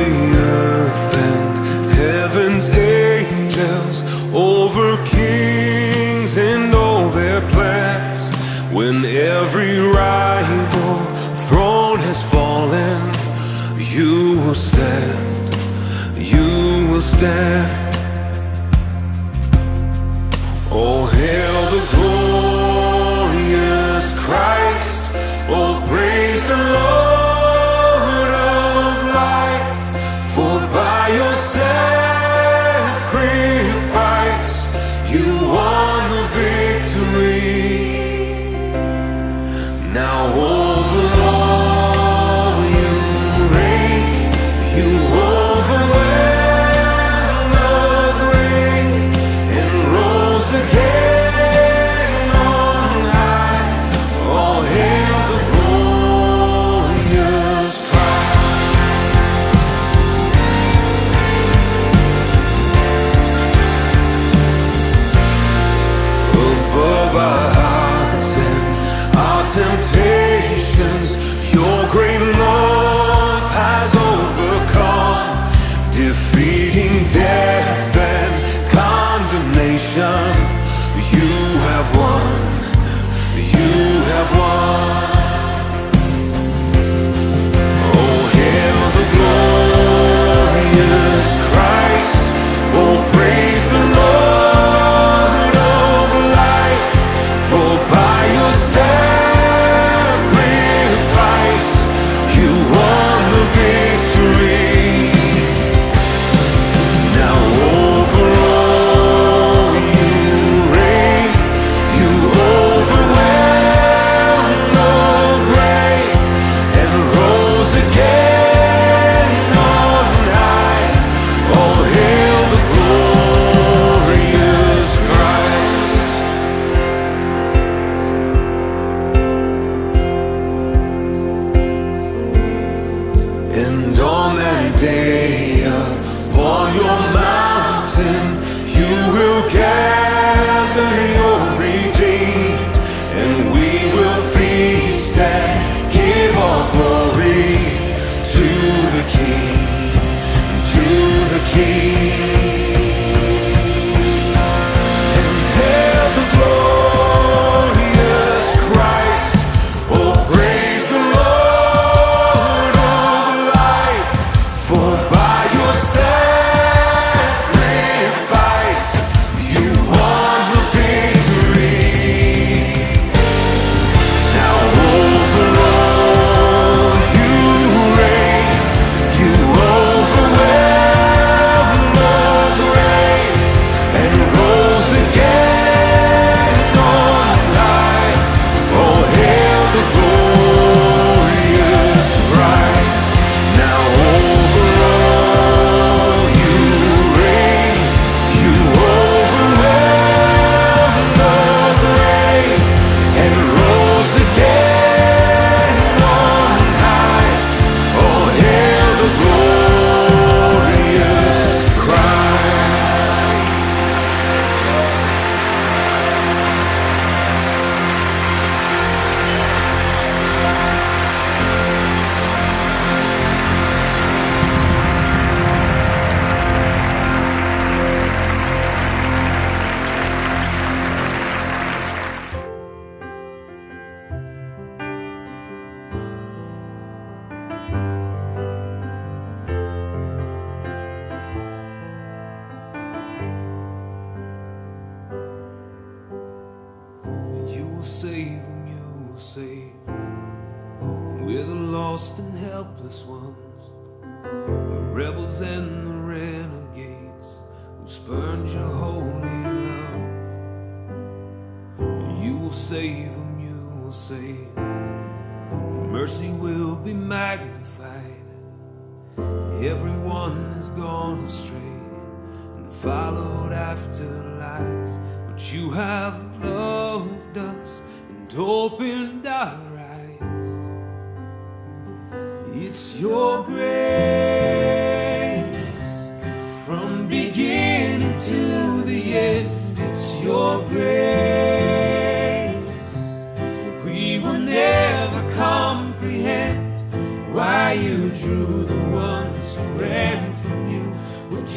the earth and heaven's angels, over kings and all their plans. When every rival throne has fallen, you will stand, you will stand. Oh, hail the glorious Christ, oh, praise the Lord of life, for by your sacrifice you won the victory. Now over all you reign, you overwhelm the grave and rose again on high. All hail the glorious Christ. Above our hearts and our temptations, your great love has overcome, defeating death and condemnation. You have won, you have won. Oh, hail the glorious Christ, oh, praise the Lord of life, for by your sacrifice you won the victory. Now over all you reign, you overwhelm the grave and rose again on high. Oh, hail the glorious Christ. And on that day upon your mountain you will gather your redeemed, and we will feast and give all glory to the King, to the King. And hail the glorious Christ, oh, praise the Lord of life, for by your sacrifice you won the victory. Now over all you reign, you overwhelm the grave and rose again on high. Oh, hail the glorious Christ. Now over all you reign, you overwhelm the grave and rose again on high. Oh, hail the glorious Christ. You will save them, you will save. We're the lost and helpless ones, the rebels and the renegades who spurned your holy love. You will save them, you will save. Mercy will be magnified. Everyone has gone astray and followed after lies, but you have loved us and opened our eyes. It's your grace from beginning to the end. It's your grace. We will never comprehend why you drew the ones who ran.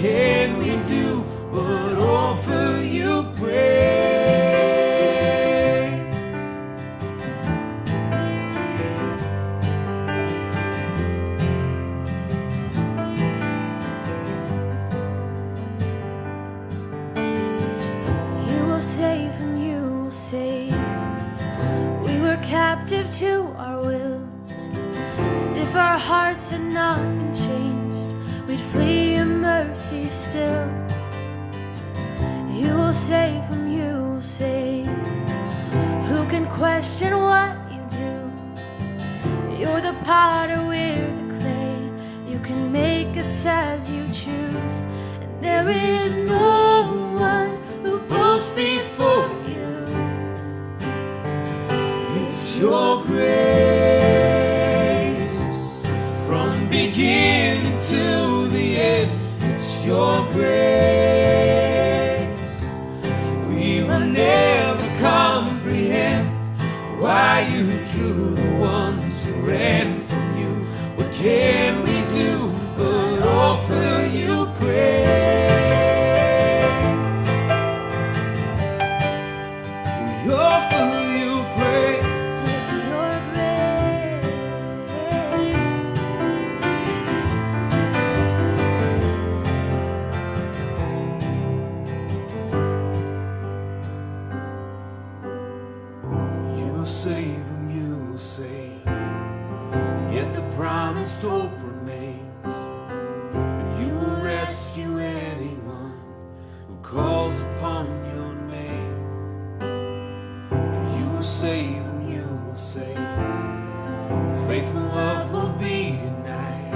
can we do but offer you praise? You will save and you will save. We were captive to our wills, and if our hearts had not been changed, we'd flee your mercy still. You will save whom you will save. Who can question what you do? You're the potter, we're the clay. You can make us as you choose, and there is no one who goes before you. It's your grace from beginning to the end. It's your grace. We will never comprehend why you drew the ones who ran from you. What can we do but offer you praise? We offer you praise. It's your grace. You will save whom you will save, yet the promised hope remains. You will rescue anyone who calls upon your name. You will save whom you will save. Faithful love will be denied.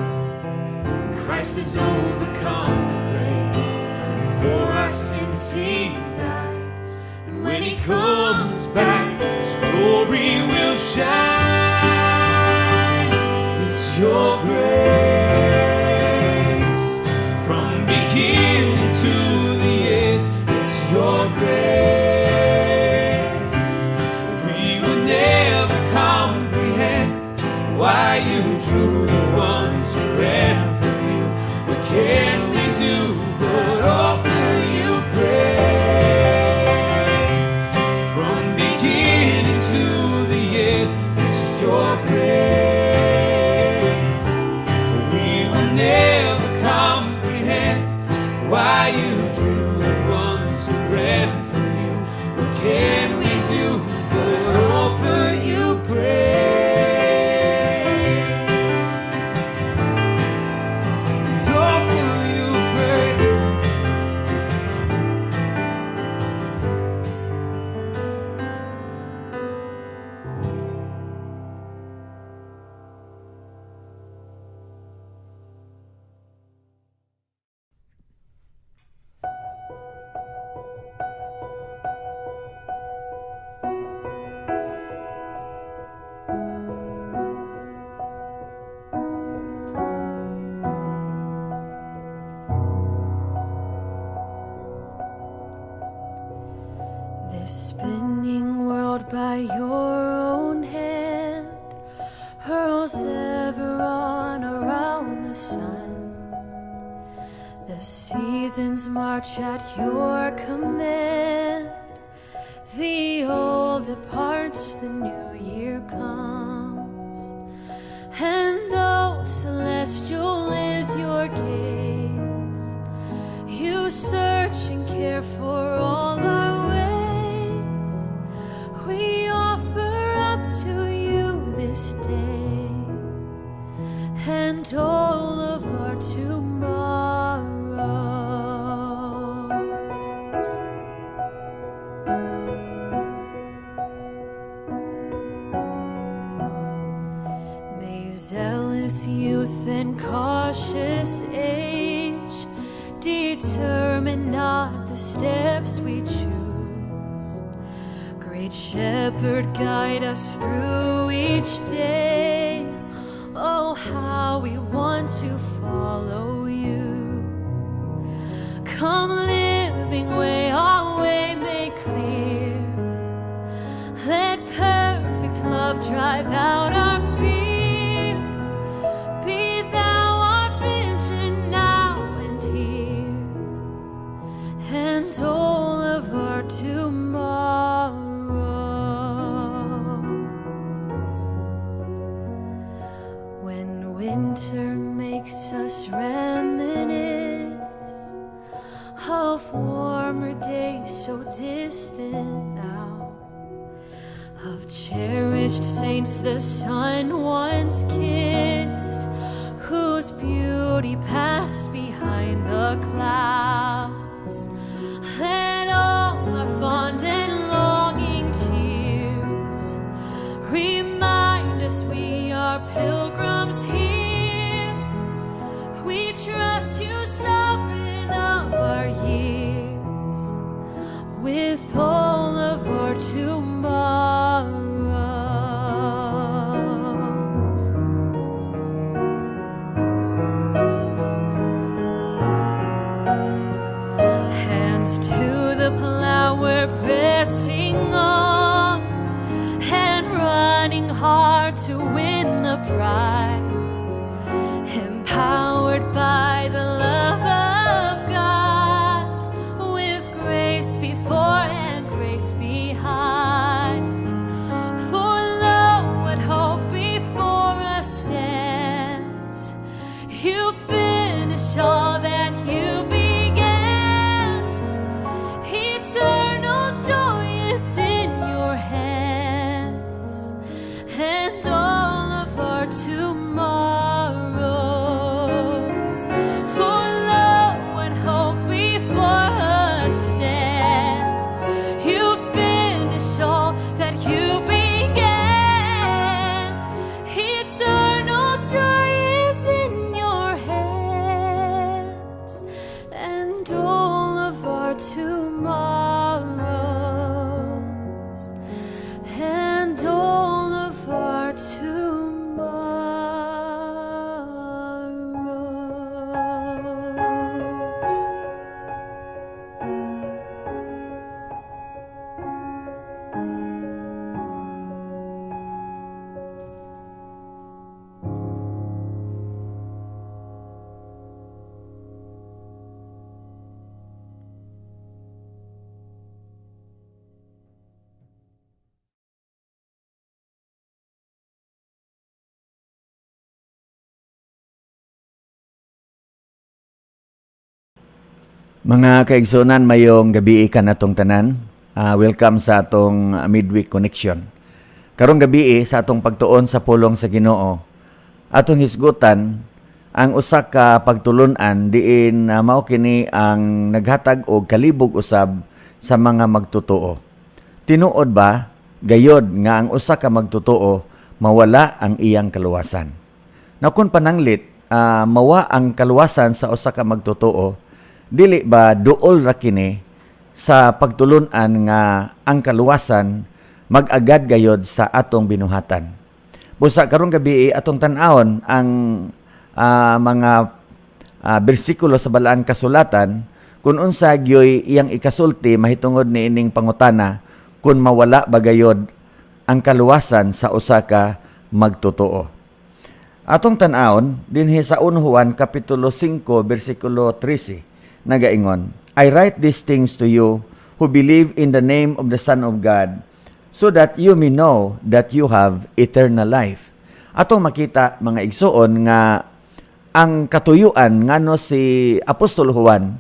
Christ has overcome the grave. For our sins he died, and when he comes back, his glory will shine. It's your grace from beginning to the end. It's your grace. We will never comprehend why you drew the ones who ran from you. What can we do but offer you praise? From beginning to the end, it's your grace. We will never comprehend why you drew the ones who ran from you. What can we do but offer you praise? Offer you praise. This spinning world by your own hand hurls ever on around the sun. The seasons march at your command. The old departs, the new year comes. And though celestial is your gaze, you search and care for all our ways. We offer up to you this day and all of our tomorrows. May zealous youth and cautious age determine not the steps we choose. Great Shepherd, guide us through each day. Oh, how we want to follow you. Come, living way, our way make clear. Let perfect love drive out our fear. Be thou our vision now and here. winter makes us reminisce of warmer days so distant now, of cherished saints the sun once kissed, whose beauty passed behind the clouds. Let all our fond and longing tears remind us we are pilgrims here. We trust you, sovereign of our years, with all of our tomorrows. Hands to the plow, we're pressing on and running hard to win the prize, empowered by the love of God, with grace before and grace behind. For lo, what hope before us stands. You finish all that you began. Eternal joy is in your hands, and all of our tomorrows. For lo, what hope before us stands. You finish all that you began. Eternal joy is in your hands, and all of our tomorrows, and all of our tomorrows. Mga kaigsunan, mayong gabi ikan atong tanan. Welcome sa atong midweek connection. Karong gabi sa atong pagtuon sa pulong sa Ginoo, atong hisgutan ang usa ka pagtulunan diin mao kini ang naghatag og kalibog usab sa mga magtotoo. Tinuod ba gayod nga ang usa ka magtotoo mawala ang iyang kaluwasan? Na kun pananglit mawa ang kaluwasan sa usa ka magtotoo, dili ba duol ra kini sa pagtulunan nga ang kaluwasan mag-agad gayod sa atong binuhatan? Busa karong gabi atong tan-awon ang mga bersikulo sa balaan kasulatan kung unsa gyoy iyang ikasulti mahitungod ni ining pangutana kung mawala ba gayod ang kaluwasan sa usa ka magtotoo. Atong tan-awon dinhi sa 1 Juan kapitulo 5 bersikulo 13. Nagaingon, I write these things to you who believe in the name of the Son of God, so that you may know that you have eternal life. Atong makita mga igsuon nga ang katuyuan ngano si Apostol Juan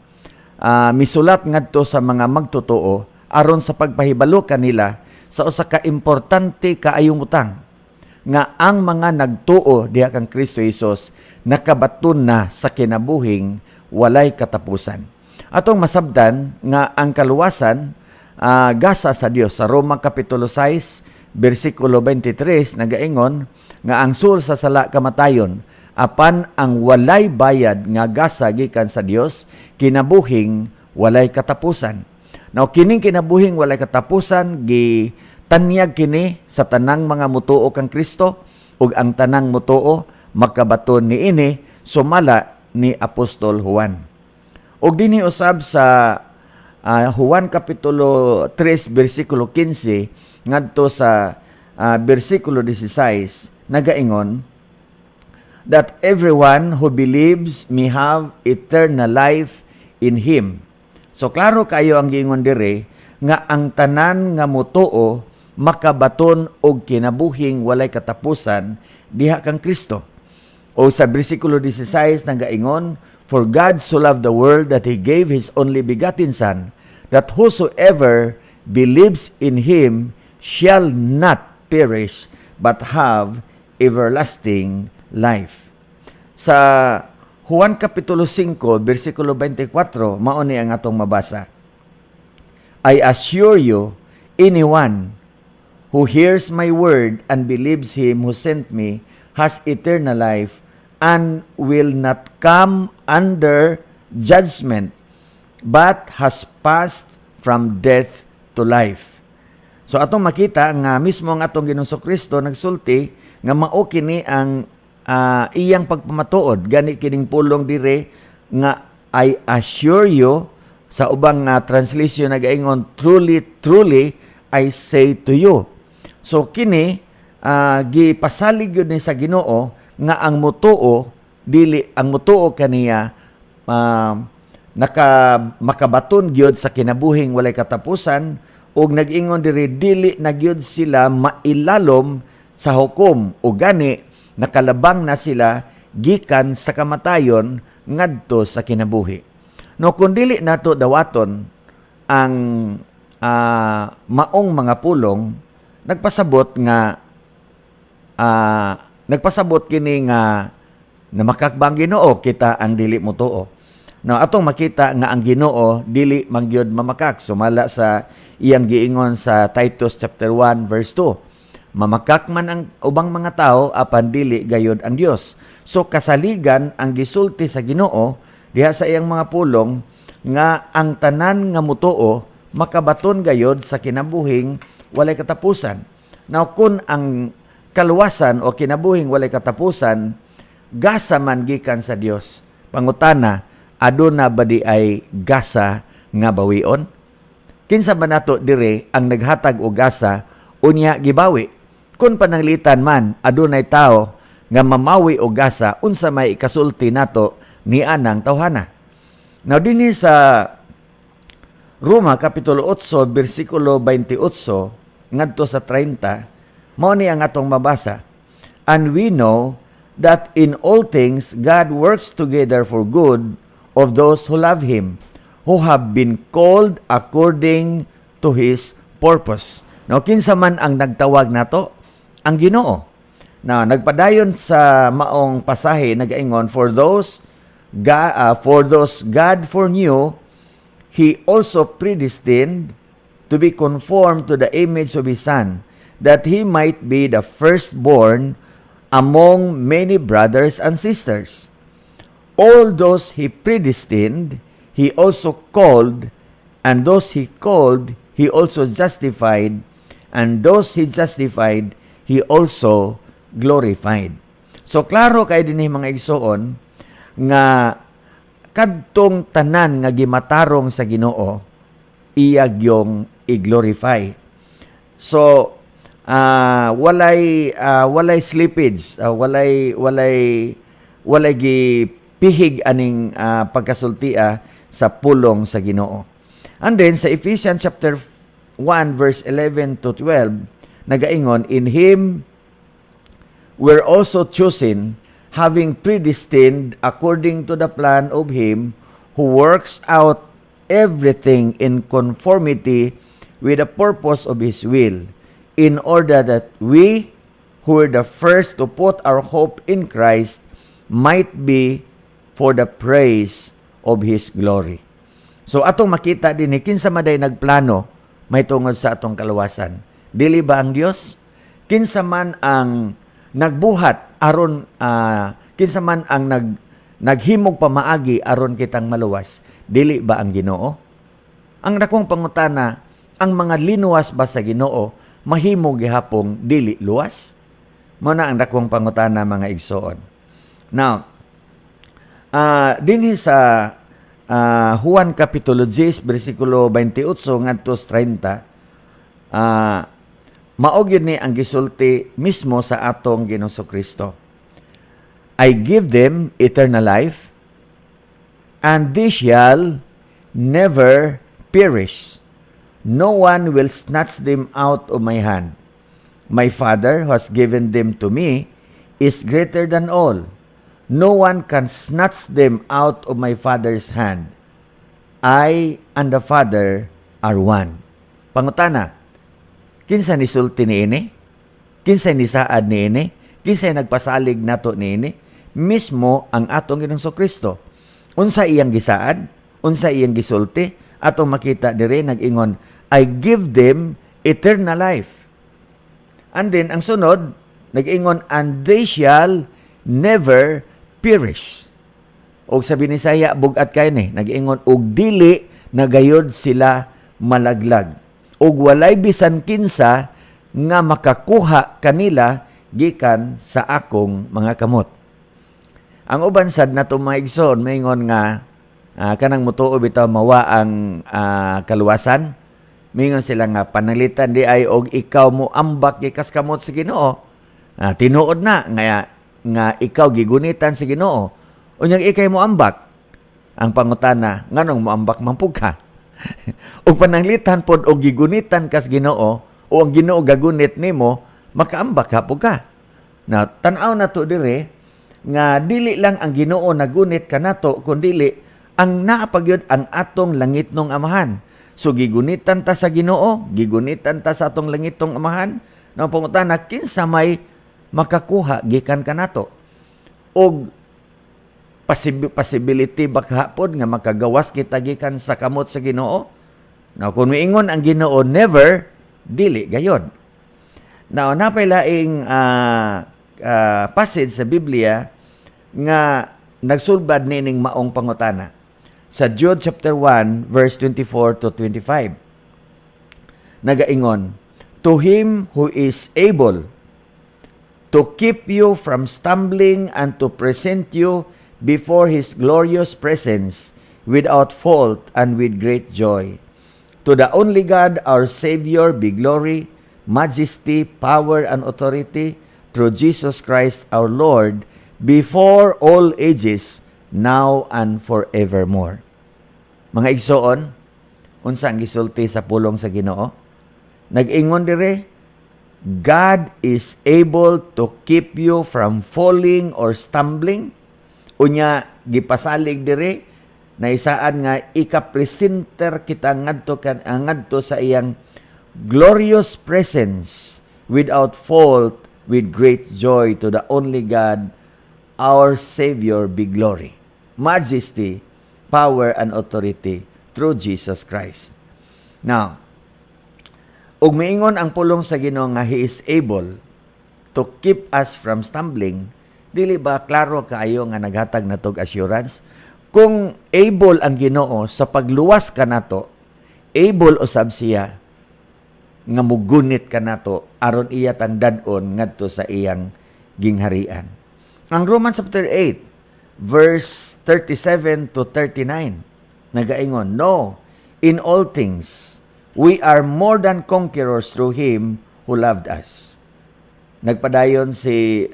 misulat ngadto sa mga magtotoo aron sa pagpahibalo kanila sa usa ka importante kaayong butang nga ang mga nagtuo diha kang Kristo Jesus nakabaton na sa kinabuhing walay katapusan. Atong masabdan nga ang kaluwasan gasa sa Dios sa Roma kapitulo 6 bersikulo 23 nagaingon nga ang sul sa sala kamatayon apan ang walay bayad nga gasa gikan sa Dios kinabuhing walay katapusan. Now kining kinabuhing walay katapusan gitanyag kini sa tanang mga mutuo kang Kristo ug ang tanang mutuo makabaton niini sumala ni Apostol Juan. Og dinhi usab sa Juan kapitulo 3 bersikulo 15 ngadto sa bersikulo 16 nagaingon that everyone who believes may have eternal life in him. So klaro kayo ang giingon dire nga ang tanan nga mutuo makabaton og kinabuhing walay katapusan diha kang Kristo. O sa bersikulo 16 nagaingon, "For God so loved the world that He gave His only begotten Son, that whosoever believes in Him shall not perish, but have everlasting life." Sa Juan Kapitulo 5, versikulo 24, mao ni ang atong mabasa. "I assure you, anyone who hears my word and believes Him who sent me has eternal life and will not come under judgment, but has passed from death to life." So atong makita nga mismo ang atong Ginoong Kristo nagsulti nga mao kini ang iyang pagpamatuod. Gani kining pulong dire nga "I assure you", sa ubang translation nagaingon "truly, truly, I say to you." So kini gipasalig yun ni sa Ginoo nga ang mutuo kaniya makabaton gyud sa kinabuhing walay katapusan, ug nag-ingon diri dili na gyud sila mailalom sa hukom, o gani nakalabang na sila gikan sa kamatayon ngadto sa kinabuhi. No, kung dili nato dawaton ang maong mga pulong, nagpasabot kini nga na makakbang Ginoo kita ang dili mutuo. No, atong makita nga ang Ginoo dili mangyod mamakak, sumala sa iyang giingon sa Titus chapter 1 verse 2. Mamakak man ang ubang mga tao apan dili gayud ang Dios. So kasaligan ang gisulti sa Ginoo diha sa iyang mga pulong nga ang tanan nga mutuo makabaton gayud sa kinabuhing walay katapusan. Now kun ang kaluwasan o kinabuhing walay katapusan gasa man gikan sa Dios, pangutana, aduna ba di ay gasa nga bawion? Kinsa ba nato dire ang naghatag og gasa unya gibawi? Kung pananglitan man, adunay tao nga mamawi o gasa, unsa may ikasulti nato ni anang tawhana. Now, dinhi sa Roma, Kapitulo 8, versikulo 28, ngadto sa 30, mao ni ang atong mabasa. "And we know that in all things God works together for good of those who love Him, who have been called according to His purpose." Now, kinsa man ang nagtawag nato? Ang Ginoo. Na nagpadayon sa maong pasahe nagaingon, for those God foreknew, He also predestined to be conformed to the image of His Son, that He might be the firstborn among many brothers and sisters. All those He predestined, He also called, and those He called, He also justified, and those He justified, He also glorified. So, klaro kay dinhi mga igsoon nga kadtong tanan nga gimatarong sa Ginoo, iya gyong i-glorify. So, walay slippage, walay gipihig aning pagkasultia sa pulong sa Ginoo. And then, sa Ephesians chapter 1, verse 11 to 12, nagaingon, "In Him we're also chosen, having predestined according to the plan of Him who works out everything in conformity with the purpose of His will, in order that we, who were the first to put our hope in Christ, might be for the praise of His glory." So atong makita din kinsa maday nagplano may tungod sa atong kaluwasan. Dili ba ang Dios? Kinsa man ang nagbuhat aron kinsa man ang naghimog pamaagi aron kitang maluwas? Dili ba ang Ginoo? Ang dakong pangutana, ang mga linuwas ba sa Ginoo mahimo gihapong dili luwas? Mao na ang dakong pangutana mga igsoon. Now, dinhi sa Juan Kapitulo 10, versikulo 28 ngadto 30, mao gyud ni ang gisulti mismo sa atong Ginoong Kristo. "I give them eternal life, and they shall never perish. No one will snatch them out of my hand. My Father who has given them to me is greater than all, No one can snatch them out of my Father's hand. I and the Father are one. Pangutana, kinsa ni sulti ni ini? Kinsa ni saad ni ini? Kinsa nagpasalig nato ni ini? Mismo ang atong Ginoong Kristo. Unsa iyang gisaad? Unsa iyang gisulti? Atong makita dire nag-ingon, I give them eternal life. And then, ang sunod, nag-ingon, and they shall never perish. O sa Binisaya, bugat kayo ni, nag-ingon, og dili na gayod sila malaglag. Og walay bisan kinsa nga makakuha kanila gikan sa akong mga kamot. Ang uban sad nato mga igsoon, maingon nga, kanang mutuo bitaw mawa ang kaluwasan. Mingon sila nga panalitan di ay og ikaw mo ambak gikas kamot sa Ginoo. Tinuod na nga ikaw gigunitan sa Ginoo. Unyang ikay mo ambak. Ang pangutana, nganong mo ambak mampug ka? Og pananglitan pod og gigunitan kas Ginoo o ang Ginoo gagunit nimo, makaambak ka pug ka. Na tan-aw nato dire nga dili lang ang Ginoo nagunit kanato kundi ang naapagyod ang atong langitnong Amahan. So gigunitan ta sa Ginoo, gigunitan ta sa atong langitong Amahan. Nang pangutana, kinsa may makakuha gikan kanato? Og possibility baka hapon nga makagawas kita gikan sa kamot sa Ginoo? Now kung miingon ang Ginoo never, dili gayod. Now napay laing passage sa Biblia nga nagsulbad nining maong pangutana. Sa Jude chapter 1 verse 24 to 25. Nagaingon, to him who is able to keep you from stumbling and to present you before his glorious presence without fault and with great joy. To the only God, our Savior, be glory, majesty, power, and authority through Jesus Christ our Lord, before all ages, now and forevermore. Mga igsoon, unsa ang gisulti sa pulong sa Ginoo? Nag-ingon dire, God is able to keep you from falling or stumbling. Unya gipasalig dire na isaan nga ika-presenter kita ngadto sa iyang glorious presence without fault with great joy to the only God, our Savior, be glory, majesty, power, and authority through Jesus Christ. Now, ug miingon ang pulong sa Ginoo nga He is able to keep us from stumbling, dili ba klaro kaayo nga naghatag natog assurance? Kung able ang Ginoo sa pagluwas kanato, able usab siya nga mugunit kanato aron iya tandadon ngadto sa iyang gingharian. Ang Romans chapter 8 verse 37 to 39 nagaingon, no, in all things we are more than conquerors through him who loved us. Nagpadayon si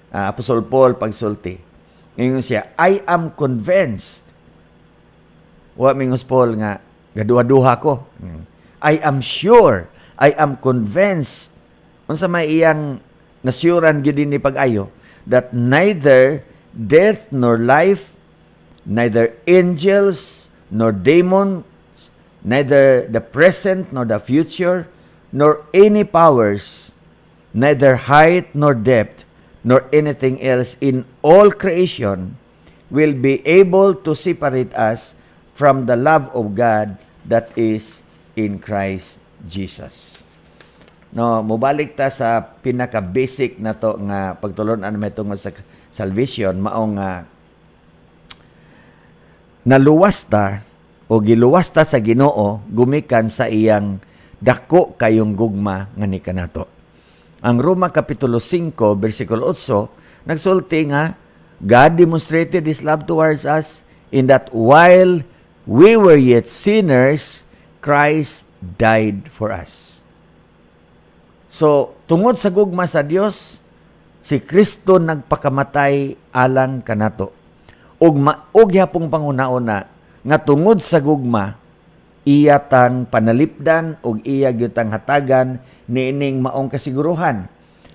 Apostol Paul pagsulti. Ngayon siya, I am convinced. Wa mingos Paul nga gaduha-duha ko. I am sure, I am convinced. Unsa may iyang nasyuran gyud ni pag-ayo that neither death nor life, neither angels nor demons, neither the present nor the future, nor any powers, neither height nor depth, nor anything else in all creation will be able to separate us from the love of God that is in Christ Jesus. No, mobalik ta sa pinaka-basic na to nga pagtulon-an may tungod sa salvation, maong naluwas ta o giluwas ta sa Ginoo gumikan sa iyang dako kayong gugma nga ni kanato. Ang Roma Kapitulo 5, versikulo 8, nagsulti nga, God demonstrated His love towards us in that while we were yet sinners, Christ died for us. So, tungod sa gugma sa Dios, si Kristo nagpakamatay alang kanato. Ug yapong panghuna-una nga tungod sa gugma, iya tang panalipdan ug iya gyud tang hatagan niining maong kasiguruhan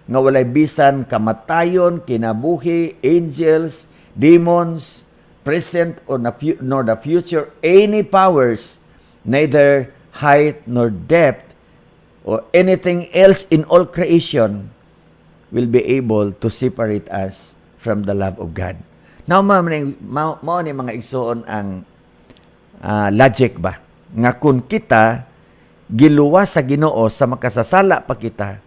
nga walay bisan kamatayon, kinabuhi, angels, demons, present or nor the future, any powers, neither height nor depth, or anything else in all creation will be able to separate us from the love of God. Now, mao ni mga igsoon ang logic ba? Nga kung kita giluwas sa Ginoo sa makasasala pa kita,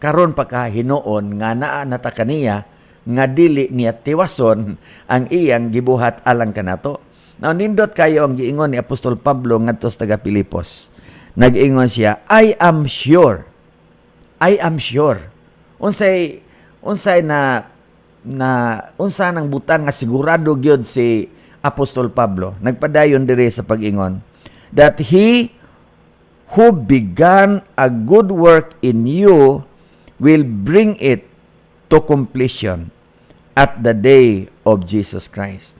karon pa ka hinuon nga naa nata kaniya nga dili niya tiwason ang iyang gibuhat alang kanato. Now nindot kayo ang giingon ni Apostol Pablo ngadto sa taga Pilipos. Nag-ingon siya, I am sure. Unsay unsa nang butang nga sigurado gyud si Apostol Pablo. Nagpadayon diri sa pag-ingon that he who began a good work in you will bring it to completion at the day of Jesus Christ.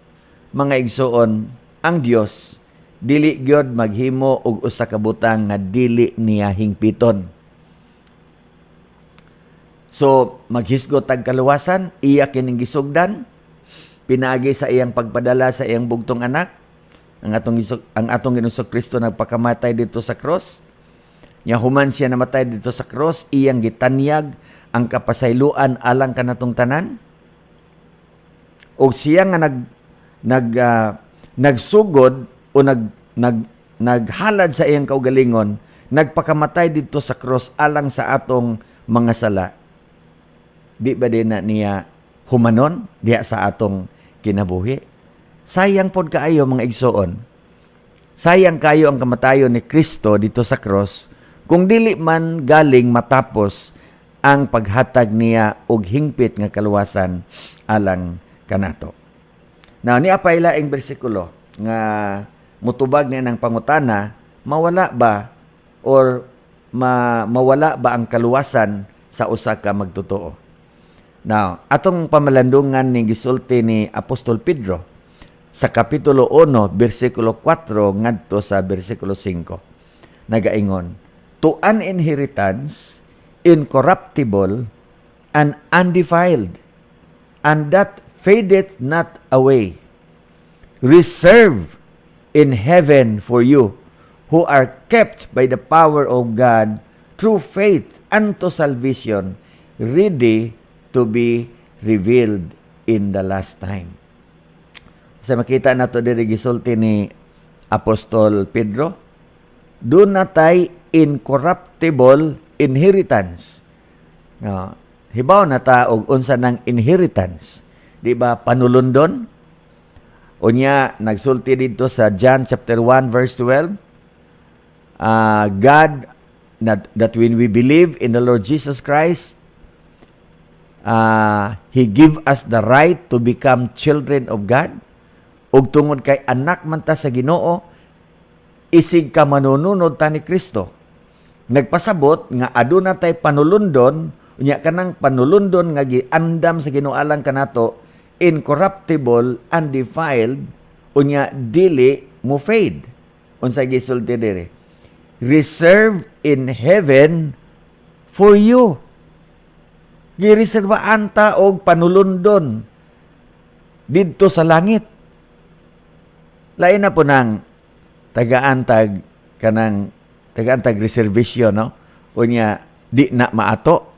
Mga igsoon, ang Dios dili gyud maghimo og usa ka butang nga dili niya hingpiton. So, maghisgot tag kaluwasan, iya kining gisugdan, pinaagi sa iyang pagpadala sa iyang bugtong anak, ang atong Ginoong Kristo nagpakamatay dito sa cross. Nya human siya namatay dito sa cross, iyang gitanyag ang kapasayloan alang kanatong tanan. O siya nga nagsugod o naghalad sa iyang kaugalingon, nagpakamatay dito sa cross alang sa atong mga sala. Di ba din na niya humanon diha sa atong kinabuhi? Sayang pod kaayo mga igsoon. Sayang kayo ang kamatayon ni Kristo dito sa cross kung dili man galing matapos ang paghatag niya og hingpit nga kaluwasan alang kanato. Now, ni apay laing bersikulo nga mutubag niya ng pangutana, mawala ba or mawala ba ang kaluwasan sa usa ka magtotoo? Now, atong pamalandungan ni gisulti ni Apostol Pedro sa Kapitulo 1, versikulo 4 ngadto sa versikulo 5. Nagaingon, to an inheritance incorruptible and undefiled, and that fadeth not away, reserved in heaven for you, who are kept by the power of God through faith unto salvation, ready to be revealed in the last time. Sa makita nato diri gisulti ni Apostol Pedro, do natay incorruptible inheritance. No, hibaw na ta og unsa nang inheritance, di ba? Panulundon. Unya nagsulti dito sa John chapter 1 verse 12, God that when we believe in the Lord Jesus Christ, He give us the right to become children of God. Ug tungod kay anak man ta sa Ginoo, isig ka manununod ta ni Kristo. Nagpasabot nga aduna tay panulundon, unya kanang panulundon nga giandam sa Ginoo alang kanato, incorruptible, undefiled, unya dili mo fade. Unsay gisulti diri? Reserved in heaven for you. Gireserbaan ta og panulundon didto sa langit. Lain na po ng taga-antag reservation, no? Unya di na maato.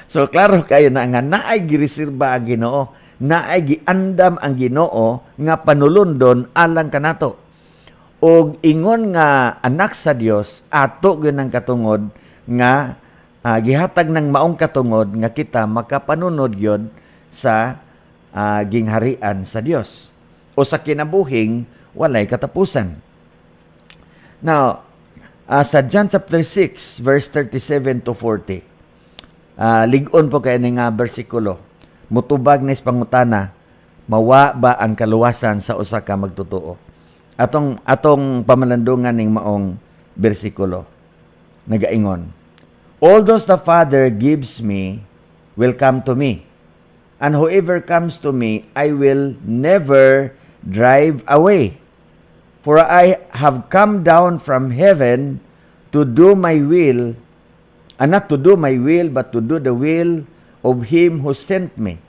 So klaro kayo na nga naay gireserba ang Ginoo, naay giandam ang Ginoo nga panulundon alang kanato. Og ingon nga anak sa Dios ato gyud ang katungod nga gihatag ng maong katungod nga kita makapanunod gyud sa gingharian sa Dios o sa kinabuhing walay katapusan. Now, sa John chapter 6 verse 37 to 40, lig-on po kay nga bersikulo, mutubag nis pangutana, mawa ba ang kaluwasan sa usa ka magtotoo? Atong pamalandungan ning maong bersikulo nagaingon, all those the Father gives me will come to me, and whoever comes to me I will never drive away. For I have come down from heaven to do my will and not to do my will, but to do the will of him who sent me.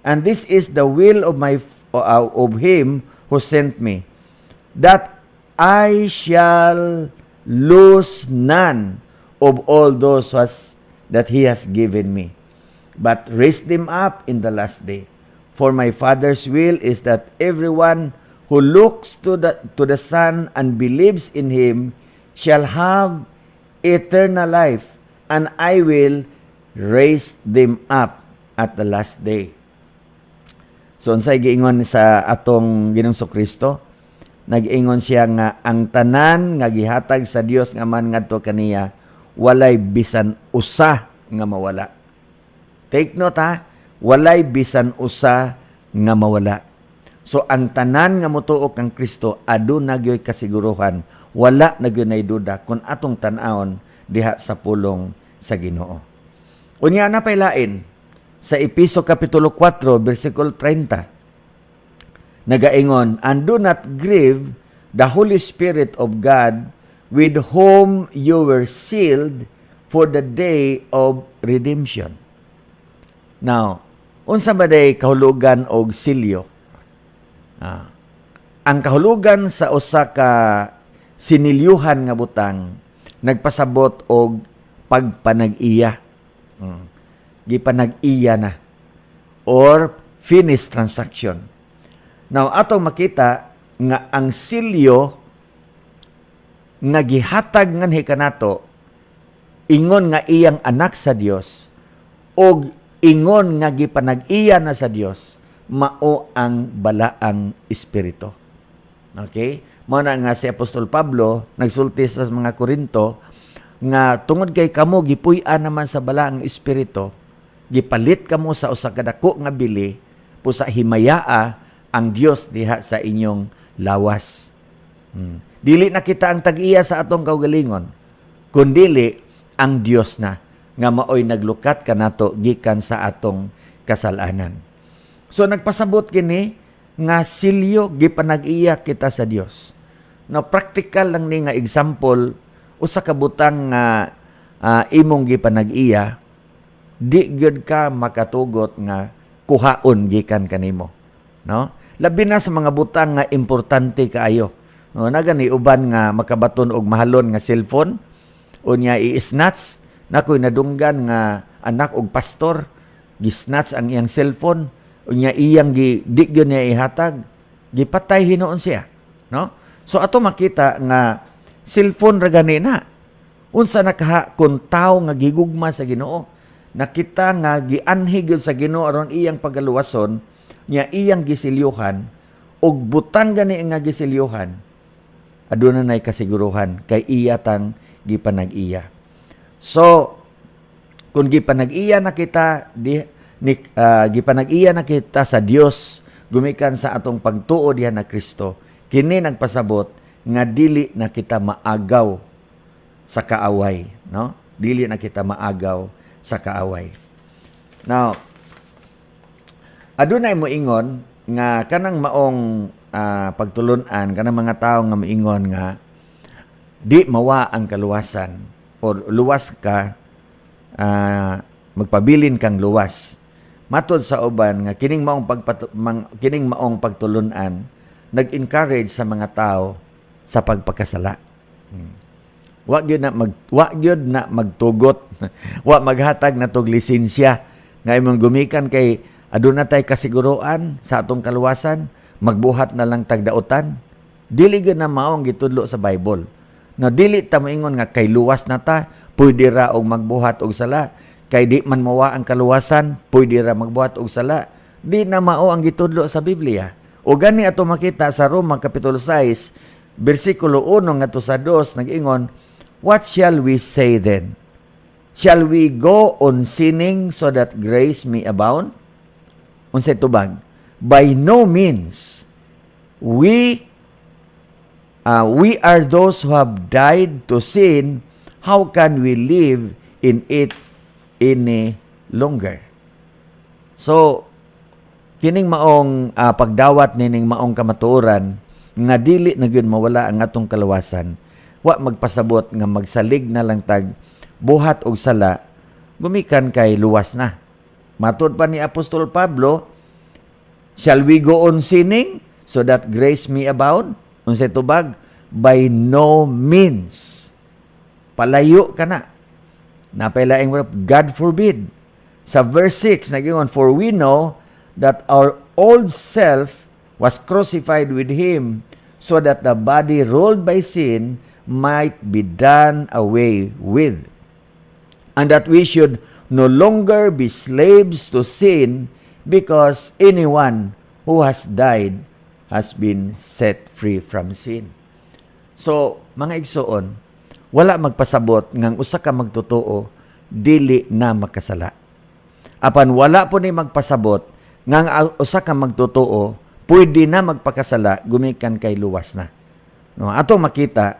And this is the will of him who sent me, that I shall lose none of all those that he has given me, but raise them up in the last day. For my Father's will is that everyone who looks to the Son and believes in him shall have eternal life, and I will raise them up at the last day. So, unsay giingon sa atong Ginoong Kristo? Nag-ingon siya nga, ang tanan nga gihatag sa Dios nga man ngadto kaniya, walay bisan usa nga mawala. Take note ha, walay bisan usa nga mawala. So, ang tanan nga motuok kang Kristo, aduna gyoy kasiguruhan, wala na gyoy nay duda kung atong tan-awon diha sa pulong sa Ginoo. Unya na pailain sa Episo Kapitulo 4, versikulo 30. Nagaingon, and do not grieve the Holy Spirit of God, with whom you were sealed for the day of redemption. Now, unsa ba day kahulugan og silyo? Ang kahulugan sa usa ka sinilyuhan nga butang nagpasabot og pagpanag-iya. Gipanag-iya na or finished transaction. Now, atong makita nga ang silyo nga gihatag nganhi kanato ingon nga iyang anak sa Dios og ingon nga gipanag-iya na sa Dios, mao ang balaang espiritu. Okay? Mao na nga si Apostol Pablo nagsulti sa mga Korinto nga tungod kay kamo gipuy-an naman sa balaang espiritu, gipalit kamo sa usa ka dako nga bili pusa himayaa ang Dios diha sa inyong lawas. Dili na kita ang tag-iya sa atong kaugalingon, kundili ang Dios na nga maoy naglukat kanato gikan sa atong kasalanan. So nagpasabot kini nga silyo gipanag-iya kita sa Dios. Now practical lang ni nga example, usa ka butang nga imong gipanag-iya, di gyud ka makatugot nga kuhaon gikan kanimo, no? Labi na sa mga butang nga importante kaayo. No, nagani uban nga makabaton og mahalon nga cellphone, unya i-snatch, nakoy nadunggan nga anak og pastor, gi-snatch ang iyang cellphone, unya iyang di gyud niya ihatag, gipatay hinuon siya, no? So ato makita nga cellphone ra gani na. Unsa nakaha kun tawo nga gigugma sa Ginoo, nakita nga gianhi gyud sa Ginoo aron iyang pagaluwason, niya iyang gisilyuhan og butang gani nga gisilyuhan, aduna nay kasiguruhan kay iya tang gipanag-iya. So kung gipanag-iya na kita gipanag-iya na kita sa Dios gumikan sa atong pagtuo diha na Kristo, kini nagpasabot nga dili na kita maagaw sa kaaway, no? Dili na kita maagaw sa kaaway. Now, adunay mo ingon nga kanang maong pagtulunan kanang mga tawo nga moingon nga di mawa ang kaluwasan or luwas ka, magpabilin kang luwas. Matod sa uban nga kining maong pagtulunan nag-encourage sa mga tao sa pagpakasala. Wa gyud na magtugot, wa maghatag na tog lisensya nga imong gumikan kay aduna tay kasiguruan sa atong kaluwasan, magbuhat na lang tagdautan. Dili gyud na maong gitudlo sa Bible. No, dili ta moingon nga kay luwas na ta, pwede ra og magbuhat og sala. Kay di man mawa ang kaluwasan, pwede ra magbuhat og sala. Di na mao ang gitudlo sa Biblia. O gani ato makita sa Roma Kapitulo 6, versikulo 1 ngadto sa 2, nag-ingon, what shall we say then? Shall we go on sinning so that grace may abound? Unsay tubag? By no means. We are those who have died to sin. How can we live in it any longer? So, kining maong pagdawat nining maong kamatuoran nga dili na gyud mawala ang atong kaluwasan, wa magpasabot nga magsalig na lang tag buhat og sala gumikan kay luwas na. Matud pa ni Apostol Pablo, shall we go on sinning so that grace may abound? Unsay tubag? By no means. Palayo ka na. Napailaing God forbid. Sa verse 6, nagingon, for we know that our old self was crucified with Him so that the body ruled by sin might be done away with, and that we should no longer be slaves to sin, because anyone who has died has been set free from sin. So, mga igsoon, wala magpasabot ngang usa ka magtotoo dili na makasala. Apan wala po ni magpasabot ngang usa ka magtotoo pwede na magpakasala gumikan kay luwas na. No, atong makita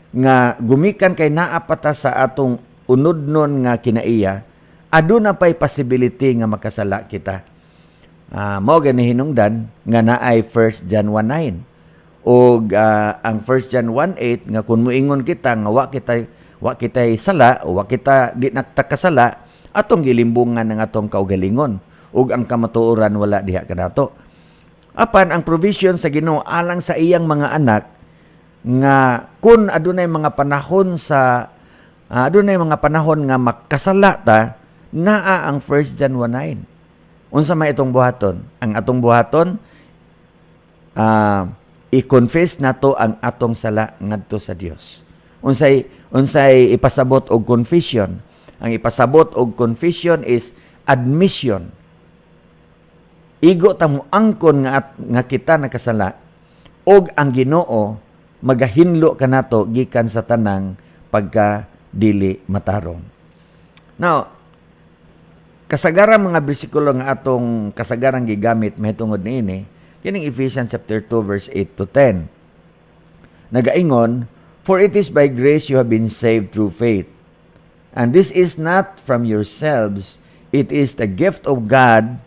nga gumikan kay naapata sa atong unodnon nga kinaiya, aduna pay possibility nga makasala kita. Mao gani hinungdan nga naay 1 John 1:9 og ang 1 John 1:8 nga kun moingon kita nga wa kita sala o wa kita di nagtakasala, atong gilimbungan ng atong kaugalingon ug ang kamatuoran wala diha kadato. Apan ang provision sa Ginoo alang sa iyang mga anak nga kun adunay mga panahon nga makasala ta, naa ang 1 John 1:9. Unsa may itong buhaton? Ang atong buhaton i-confess nato ang atong sala ngadto sa Dios. Unsay ipasabot og confession? Ang ipasabot og confession is admission. Igo ta mo angkon nga kita nakasala og ang Ginoo magahinlo kanato gikan sa tanang pagka dili matarong. Now, kasagaran mga bersikulo nga atong kasagaran gigamit mahitungod niini, kining Ephesians chapter 2 verse 8 to 10. Nagaingon, for it is by grace you have been saved through faith. And this is not from yourselves, it is the gift of God,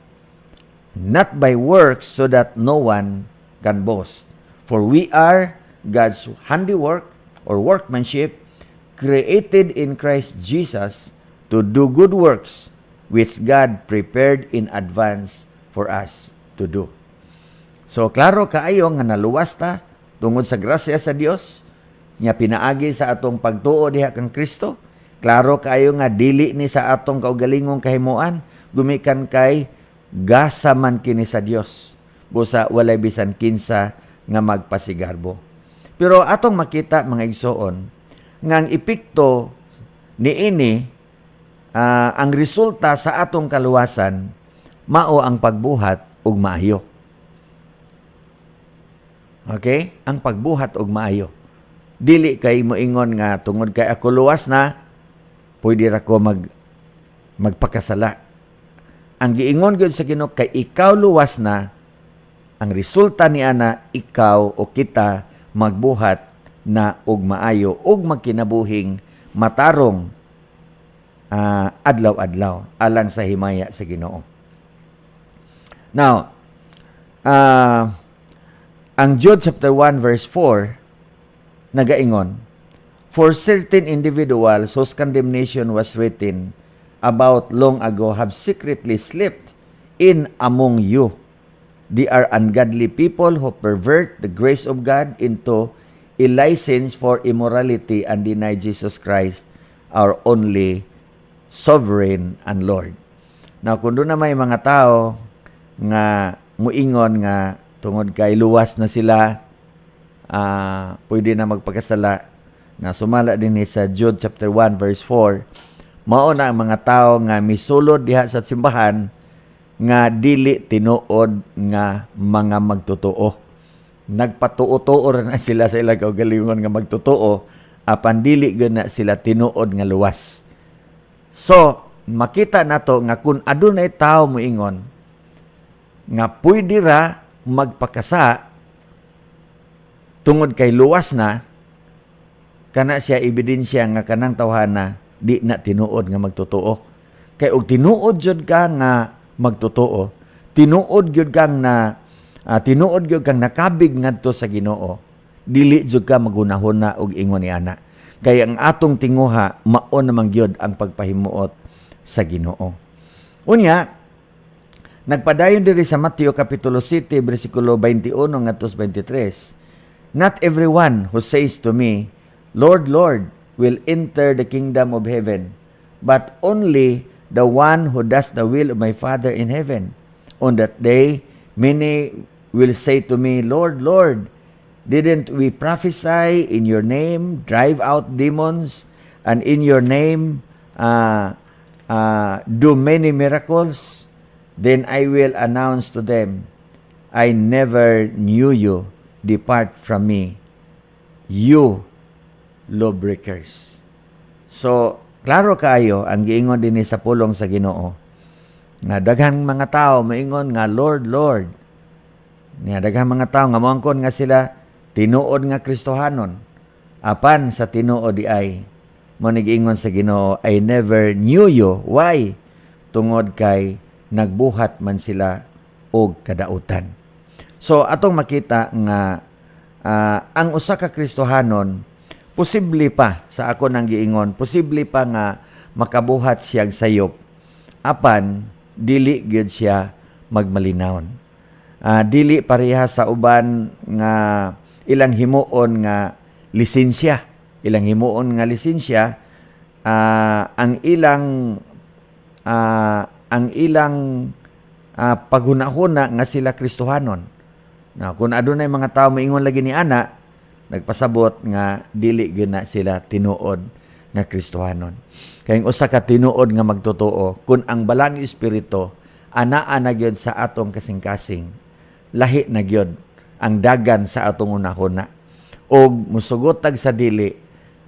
not by works, so that no one can boast. For we are God's handiwork or workmanship, created in Christ Jesus to do good works, which God prepared in advance for us to do. So, klaro kaayo nga naluwas ta tungod sa grasya sa Dios, nga pinaagi sa atong pagtuo diha kang Kristo. Klaro kaayo nga dili ni sa atong kaugalingong kahimuan, gumikan kay gasaman kini sa Dios. Busa walay bisan kinsa nga magpasigarbo. Pero atong makita mga igsoon, ngang epekto niini ang resulta sa atong kaluwasan mao ang pagbuhat og maayo. Okay? Ang pagbuhat og maayo. Dili kay moingon nga tungod kay ako luwas na, pwede ra ko magpakasala. Ang giingon gyud sa Ginoo kay ikaw luwas na, ang resulta ni ana ikaw o kita magbuhat na og maayo og magkinabuhing matarong adlaw-adlaw alang sa himaya sa Ginoo. Now, ang Jude chapter 1 verse 4 nagaingon, for certain individuals whose condemnation was written about long ago have secretly slipped in among you. They are ungodly people who pervert the grace of God into a license for immorality and deny Jesus Christ, our only sovereign and Lord. Now, kung doon na may mga tao nga muingon nga tungod kay luwas na sila, pwede na magpakasala, na sumala din sa Jude chapter 1 verse 4, mao na ang mga tao nga misulod diha sa simbahan nga dili tinuod nga mga magtotoo. Nagpatuo-tuo na sila sa ilang kaugalingon nga magtotoo, apan dili gyud na sila tinuod nga luwas. So, makita nato nga kung adunay tao moingon nga pwede ra magpakasa tungod kay luwas na, kana siya ebidensya nga kanang tawhana di na tinuod nga magtotoo. Kay og tinuod jud ka nga magtotoo, tinuod gyud kang nakabig ngadto sa Ginoo, dili jud ka magunahon na og ingon ni ana. Kaya ang atong tinguha, mao namang gyud ang pagpahimuot sa Ginoo. Unya, nagpadayon diri sa Mateo Kapitulo 7, versikulo 21 ngadto 23, "Not everyone who says to me, Lord, Lord, will enter the kingdom of heaven, but only the one who does the will of my Father in heaven. On that day, many will say to me, Lord, Lord, didn't we prophesy in your name, drive out demons, and in your name do many miracles? Then I will announce to them, I never knew you. Depart from me, you lawbreakers." So, klaro kaayo ang giingon dinhi sa pulong sa Ginoo. Nga daghang mga tao maingon nga Lord, Lord. Nga daghang mga tao nga moangkon nga sila tinuod nga Kristohanon. Apan sa tinuod di ay mo giingon sa Ginoo, I never knew you. Why? Tungod kay nagbuhat man sila og kadautan. So atong makita nga ang usa ka Kristohanon posible pa sa ako nang giingon, posible pa nga makabuhat siya sayop. Apan dili gyud siya magmalinawon. Dili pareha sa uban nga ilang himuon nga lisensya. Ilang himuon nga lisensya ang ilang paghunahuna nga sila Kristohanon. Na kung adunay mga tao maingon lagi ni ana, nagpasabot nga dili gyud na sila tinuod nga Kristohanon. Kay usa ka tinuod nga magtotoo, kun ang balang espiritu anaa na gyud sa atong kasing-kasing, lahi na gyud ang dagan sa atong unahuna. Og musugotag sa dili,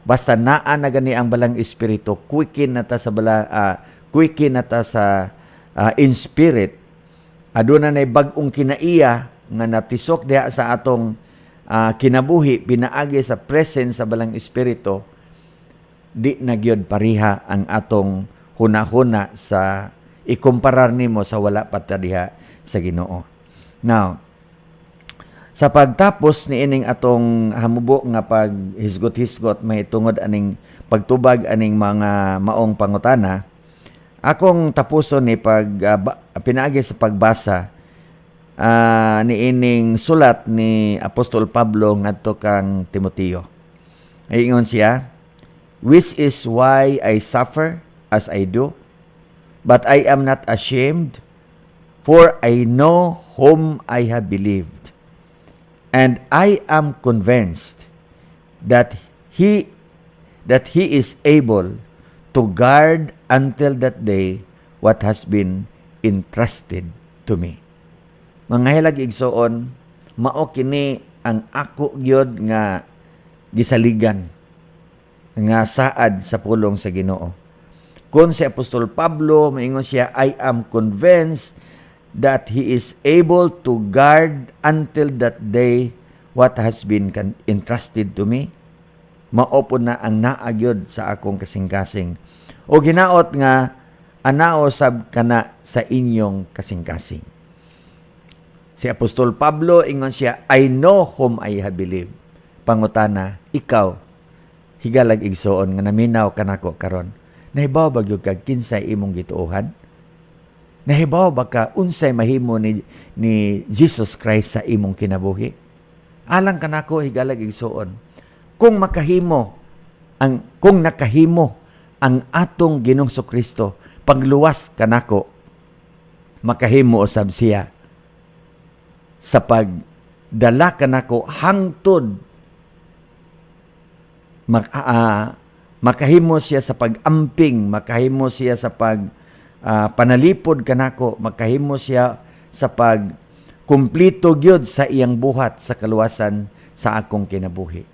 basta naa na gani ang balang espiritu, quicken na ta sa in spirit. Aduna nay bag-ong kinaiya nga natisok diha sa atong kinabuhi pinaagi sa presence sa balang espiritu, di na gyud pariha ang atong hunahuna sa ikumparar nimo sa wala pa ta diha sa Ginoo. Now, sa pagtapos ni ining atong hamubo nga paghisgot-hisgot may tungod aning pagtubag aning mga maong pangutana, akong tapuson ni pinaagi sa pagbasa ni ining sulat ni Apostol Pablo ngadto kang Timoteo. Ingon siya, "Which is why I suffer as I do, but I am not ashamed, for I know whom I have believed, and I am convinced that he is able to guard until that day what has been entrusted to me." Mga hilag igsoon, mao kini ang ako gyud nga gisaligan nga saad sa pulong sa Ginoo. Kung si Apostol Pablo maingon siya, I am convinced that he is able to guard until that day what has been entrusted to me. Mao po na ang naagyod sa akong kasing-kasing. O ginaot nga anao sab kana sa inyong kasing-kasing. Si Apostol Pablo, ingon siya, I know whom I have believed. Pangutana, ikaw, higalag igsoon nga naminaw kanako karon. Nahibaw ba gyud kag kinsay imong gituohan? Nahibaw ba ka unsay mahimo ni Jesus Christ sa imong kinabuhi? Alang kanako higalag igsoon. Kung nakahimo ang atong Ginoong Kristo pagluwas kanako, makahimo usab siya sa pagdala kanako hangtod makahimo siya sa pag-amping, makahimo siya sa panalipod kanako, makahimo siya sa pagkumplito gyud sa iyang buhat sa kaluwasan sa akong kinabuhi.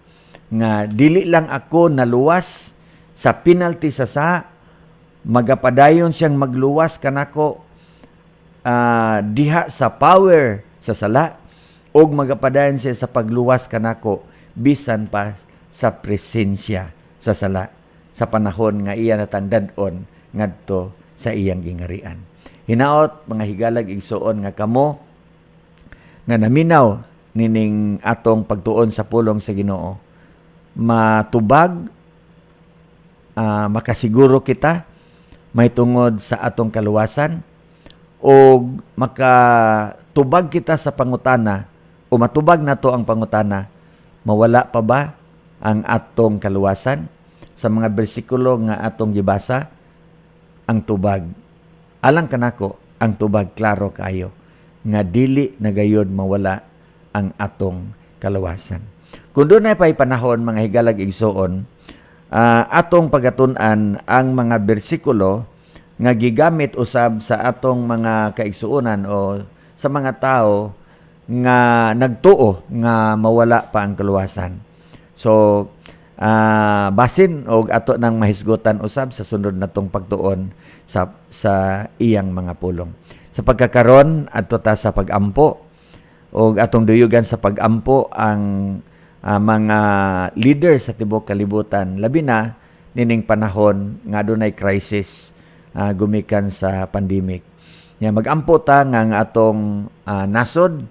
Nga dili lang ako naluwas sa penalty sa magapadayon siyang magluwas kanako diha sa power sa sala, og magapadayon siya sa pagluwas kanako bisan pa sa presensya sa sala sa panahon nga iya natandad-on ngadto sa iyang gingarian. Hinaot mga higalag igsuon nga kamo nga naminaw nining atong pagtuon sa pulong sa Ginoo, matubag makasiguro kita may tungod sa atong kaluwasan o makatubag kita sa pangutana o matubag nato ang pangutana, mawala pa ba ang atong kaluwasan? Sa mga bersikulo nga atong gibasa, ang tubag, alang kanako, ang tubag klaro kayo, nga dili na gayud mawala ang atong kaluwasan. Kung doon ay pa'y panahon, mga higalag igsoon, atong pagatun-an ang mga bersikulo nga gigamit usab sa atong mga kaigsuonan o sa mga tao nga nagtuo nga mawala pa ang kaluwasan. So, basin og ato nang mahisgutan usab sa sunod natong pagtuon sa iyang mga pulong. Sa pagkakaron adto ta sa pagampo og atong duyugan sa pagampo ang mga leaders sa tibuok kalibutan, labi na nining panahon nga adunay crisis gumikan sa pandemic. Nya magampo ta nga ang atong nasod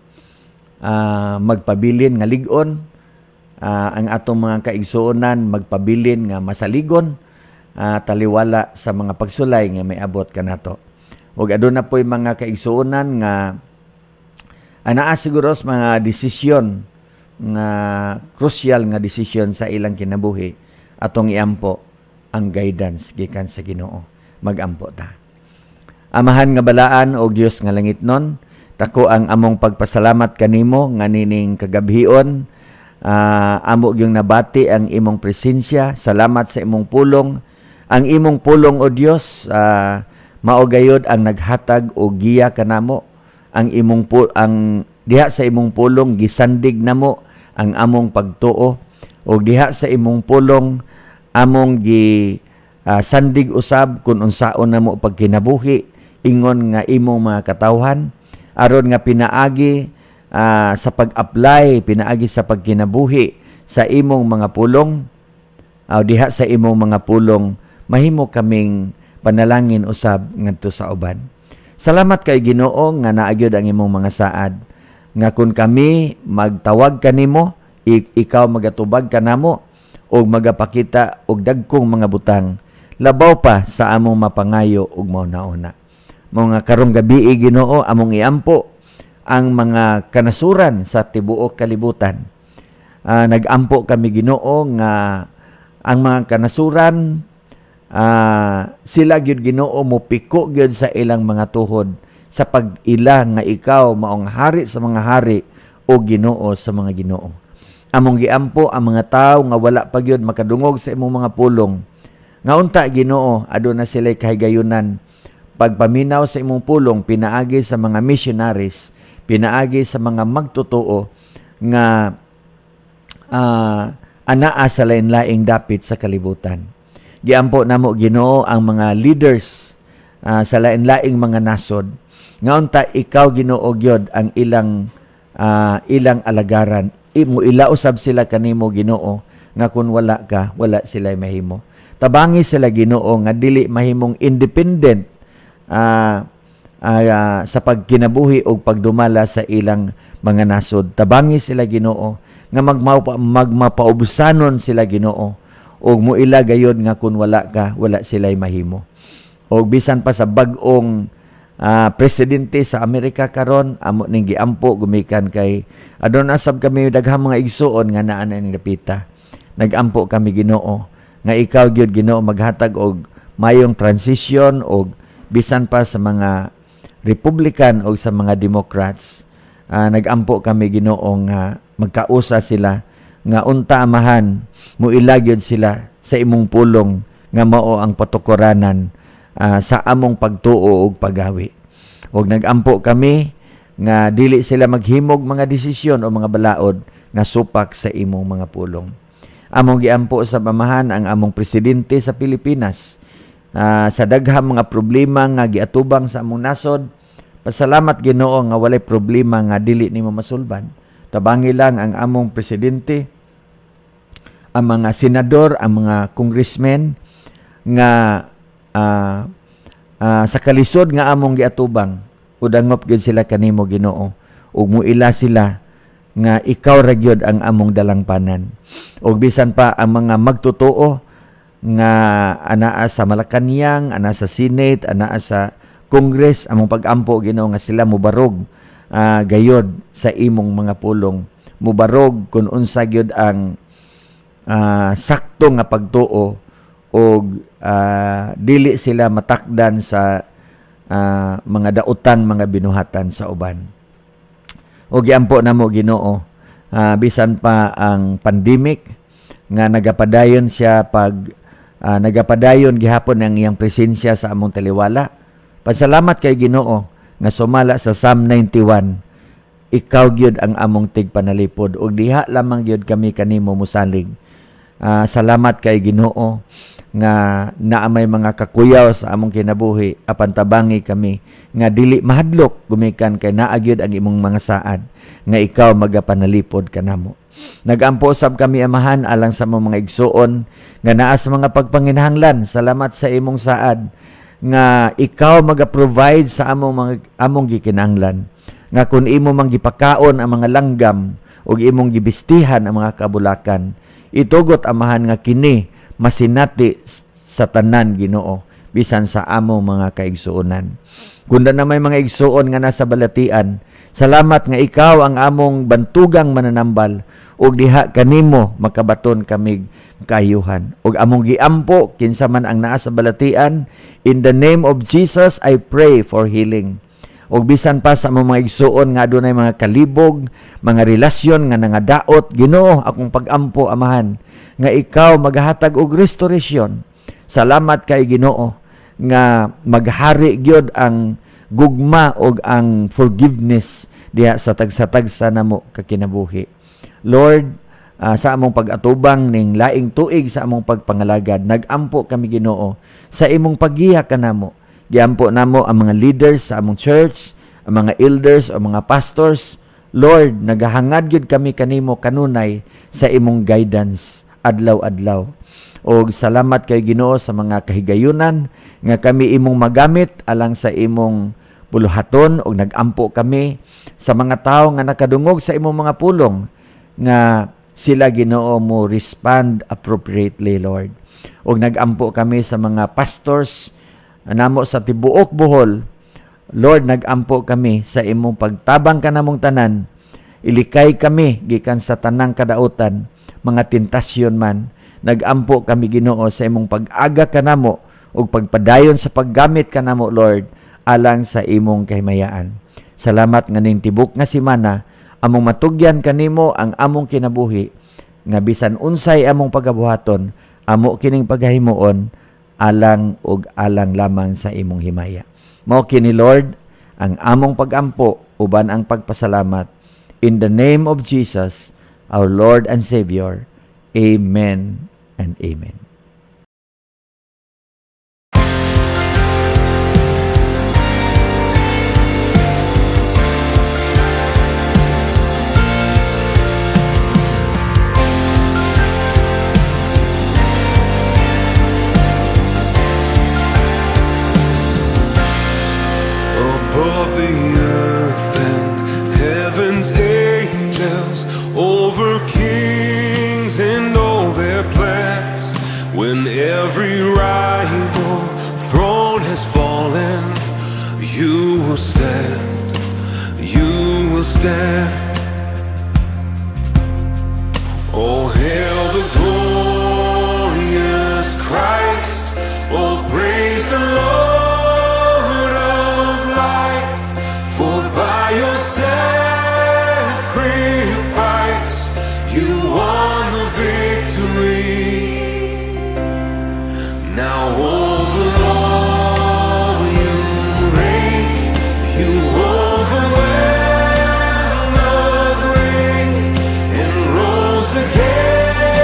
magpabilin nga lig-on, ang atong mga kaigsuonan magpabilin nga masaligon, taliwala sa mga pagsulay nga may abot kanato. Ug aduna po'y mga kaigsuonan nga anaa siguro sa mga desisyon nga crucial nga desisyon sa ilang kinabuhi, atong iampo ang guidance gikan sa Ginoo. Magampo ta. Amahan nga balaan o Dios nga langitnon, tako ang among pagpasalamat kanimo nga nining kagabhion. Amo yung nabati ang imong presensya. Salamat sa imong pulong. Ang imong pulong o Dios, maogayod ang naghatag o giya kanamo. Ang diha sa imong pulong gisandig namo ang among pagtuo, o diha sa imong pulong among sandig usab kung unsaon namo pagkinabuhi ingon nga imong mga katawhan, aron nga pinaagi sa pag-apply, pinaagi sa pagkinabuhi sa imong mga pulong, diha sa imong mga pulong, mahimo kaming panalangin usab ngadto sa uban. Salamat kay Ginoo nga naagyod ang imong mga saad, nga kun kami magtawag kanimo, ikaw magatubag kanamo og magapakita og dagkong mga butang, labaw pa sa among mapangayo ug mauna-una. Mga karong gabi Ginoo, among iampo ang mga kanasuran sa tibuok kalibutan. Nagampo kami Ginoo nga ang mga kanasuran sila gyud Ginoo mopiko gyud sa ilang mga tuhod sa pag-ila nga ikaw maong hari sa mga hari o Ginoo sa mga Ginoo. Among giampo ang mga tawo nga wala pa gyud makadungog sa imong mga pulong. Nga unta Ginoo, aduna sila kahigayunan pagpaminaw sa imong pulong, pinaagi sa mga missionaries, pinaagi sa mga magtotoo nga anaa sa lain-laing dapit sa kalibutan. Giampo namo Ginoo ang mga leaders sa lain-laing mga nasod. Nga unta ikaw Ginoo gyud ang ilang alagaran. Imo ilausab sila kanimo Ginoo nga kun wala ka, wala sila mahimo. Tabangi sila Ginoo nga dili mahimong independent sa pagkinabuhi o pagdumala sa ilang mga nasod. Tabangi sila Ginoo nga magmapaubusanon sila Ginoo o muila gayod nga kun wala ka, wala sila mahimo. O bisan pa sa bag-ong presidente sa Amerika karon, amo ning giampo gumikan kay adon asab kami daghang mga igsuon nga naa na ning dapita. Nagampo kami Ginoo nga ikaw gyud Ginoo maghatag og mayong transition og bisan pa sa mga Republican o sa mga Democrats. Nagampo kami Ginoo nga magkausa sila nga unta amahan muila gyud sila sa imong pulong nga mao ang patukoranan sa among pagtuo ug paggawi. Ug nagampo kami nga dili sila maghimog mga desisyon o mga balaod nga supak sa imong mga pulong. Among giampo sa pamahan ang among presidente sa Pilipinas sa daghang mga problema nga giatubang sa among nasod. Pasalamat Ginoo nga walay problema nga dili nimo masulban. Tabangi lang ang among presidente, ang mga senador, ang mga congressmen nga sa kalisod nga among giatubang, udangop gyud sila kanimo Ginoo ug muila sila nga ikaw ra gyud ang among dalangpanan. Ug bisan pa ang mga magtotoo nga anaa sa Malacañang, anaa sa Senate, anaa sa Congress, among pag-ampo Ginoo nga sila mubarog gayod sa imong mga pulong, mubarog kun unsa gyud ang sakto nga pagtuo o dili sila matakdan sa mga dautan, mga binuhatan sa uban. O giampo namo Ginoo, bisan pa ang pandemic nga nagapadayon siya nagapadayon gihapon ang iyang presensya sa among taliwala. Pasalamat kay Ginoo nga sumala sa Psalm 91, ikaw gyud ang among tigpanalipod ug diha lamang gyud kami kanimo musalig. Salamat kay Ginoo nga naamay mga kakuyaw sa among kinabuhi apan tabangi kami nga dili mahadlok gumikan kay naa gyud ang imong mga saad nga ikaw magapanalipod kanamo. Nagampo sab kami amahan alang sa mga igsuon nga naa sa mga pagpanginahanglan. Salamat sa imong saad nga ikaw maga-provide sa among gikinahanglan. Nga kun imo mang gipakaon ang mga langgam ug imong gibistihan ang mga kabulakan, itugot amahan nga kini masinati sa tanan Ginoo bisan sa among mga kaigsuonan. Kunda na may mga igsuon nga nasa balatian, salamat nga ikaw ang among bantugang mananambal ug diha kanimo makabaton kami kaayuhan. Ug among giampo kinsa man ang naa sa balatian, in the name of Jesus I pray for healing. Ug bisan pa sa mga igsuon nga adunay mga kalibog, mga relasyon nga nangadaot, Ginoo akong pag-ampo amahan nga ikaw maghatag og restoration. Salamat kay Ginoo nga maghari gyud ang gugma og ang forgiveness diha sa tagsa-tagsa namo kakinabuhi. Lord, sa among pag-atubang ning laing tuig sa among pagpangalagad, nagampo kami Ginoo sa imong paggiya kanamo. Giampo namo ang mga leaders sa among church, ang mga elders o mga pastors. Lord, nagahangad gyud kami kanimo kanunay sa imong guidance adlaw-adlaw. O salamat kay Ginoo sa mga kahigayunan nga kami imong magamit alang sa imong buluhaton o nagampo kami sa mga tawo nga nakadungog sa imong mga pulong nga sila Ginoo mo respond appropriately, Lord. O nagampo kami sa mga pastors namo sa tibuok Bohol. Lord, nagampo kami sa imong pagtabang kanamong tanan. Ilikay kami gikan sa tanang kadautan, mga tentasyon man. Nagampo kami Ginoo sa imong pag-aga kanamo ug pagpadayon sa paggamit kanamo, Lord, alang sa imong kahimayaan. Salamat nga ning tibok nga semana among matugyan kanimo ang among kinabuhi nga bisan unsay among pagabuhaton, amo kining paghimuon alang ug alang lamang sa imong himaya. Mao kini Lord ang among pag-ampo uban ang pagpasalamat. In the name of Jesus, our Lord and Savior. Amen and amen. Above the earth and heaven's angels, over kings and all their plans, when every rival throne has fallen, you will stand, you will stand. Oh, hail the glorious Christ, oh, praise the Lord. For by your sacrifice you won the victory. Now over all you reign, you overwhelm the grave and rose again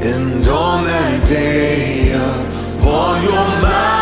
And on that day, upon your mountain